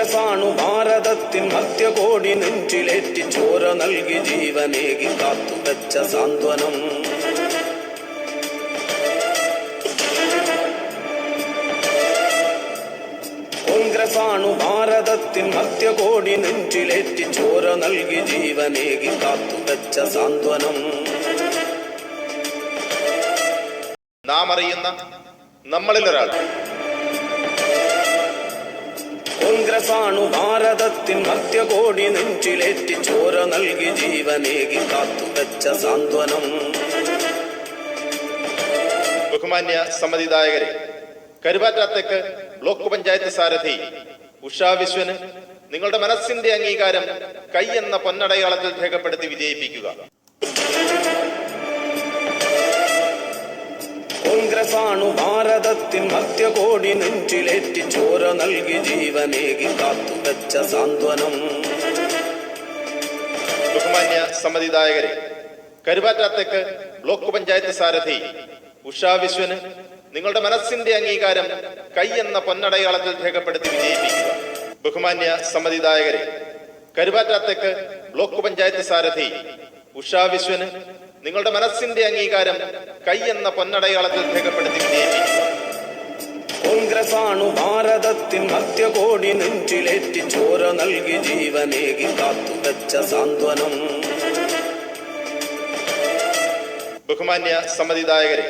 കോൺഗ്രസാണു ഭാരതത്തിൻ മധ്യകോടി നെഞ്ചിലേറ്റി ചോര നൽകി ജീവനേകി കാത്തുവെച്ച സാന്ത്വനം. കോൺഗ്രസാണു ഭാരതത്തിൻ മധ്യകോടി നെഞ്ചിലേറ്റി ചോര നൽകി ജീവനേകി കാത്തുവെച്ച സാന്ത്വനം. നാം അറിയുന്ന നമ്മളിലൊരാൾ. കോൺഗ്രസാണു ഭാരതത്തിൻ മധ്യകോടി നെഞ്ചിലേറ്റി ചോര നൽകി ജീവനേകി കാത്തുവെച്ച സാന്ത്വനം. ബഹുമാന്യ സമ്മതിദായകരെ, കരുവാറ്റാത്തേക്ക് ബ്ലോക്ക് പഞ്ചായത്ത് സാരഥി ഉഷാ വിശ്വന് നിങ്ങളുടെ മനസ്സിന്റെ അംഗീകാരം കൈ എന്ന പൊന്നടയാളത്തിൽ രേഖപ്പെടുത്തി വിജയിപ്പിക്കുക. കോൺഗ്രസാണു ഭാരതത്തിൻ മധ്യകോടി നെഞ്ചിലേറ്റി ചോര നൽകി ജീവനേകി കാത്തുവെച്ച സാന്ത്വനം. ബഹുമാന്യ സമ്മതിദായകരെ, കരുവാറ്റാത്തേക്ക് ബ്ലോക്ക് പഞ്ചായത്ത് സാരഥി ഉഷാ വിശ്വന് നിങ്ങളുടെ മനസ്സിന്റെ അംഗീകാരം കൈ എന്ന പൊന്നടയാളത്തിൽ രേഖപ്പെടുത്തി വിജയിപ്പിക്കുക. ബഹുമാന്യ സമ്മതിദായകരെ, കരുവാറ്റാത്തേക്ക് ബ്ലോക്ക് പഞ്ചായത്ത് സാരഥി ഉഷാ വിശ്വന് നിങ്ങളുടെ മനസ്സിന്റെ അംഗീകാരം കൈ എന്ന പൊന്നടയാളത്തിൽ രേഖപ്പെടുത്തി വിജയിപ്പിക്കുക. കോൺഗ്രസാണു ഭാരതത്തിൻ മധ്യകോടി നെഞ്ചിലേറ്റി ചോര നൽകി ജീവനേകി കാത്തുവെച്ച സാന്ത്വനം. ബഹുമാന്യ സമ്മതിദായകരെ,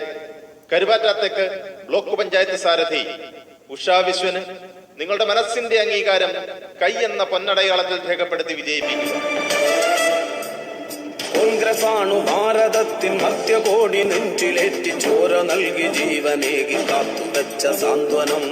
കരുവാറ്റാത്തേക്ക് ബ്ലോക്ക് പഞ്ചായത്ത് സാരഥി ഉഷാ വിശ്വന് നിങ്ങളുടെ മനസ്സിന്റെ അംഗീകാരം കൈ എന്ന പൊന്നടയാളത്തിൽ രേഖപ്പെടുത്തി വിജയിപ്പിക്കുക. കോൺഗ്രസാണു ഭാരതത്തിൻ മധ്യകോടി നെഞ്ചിലേറ്റി ചോര നൽകി ജീവനേകി കാത്തുവെച്ച സാന്ത്വനം.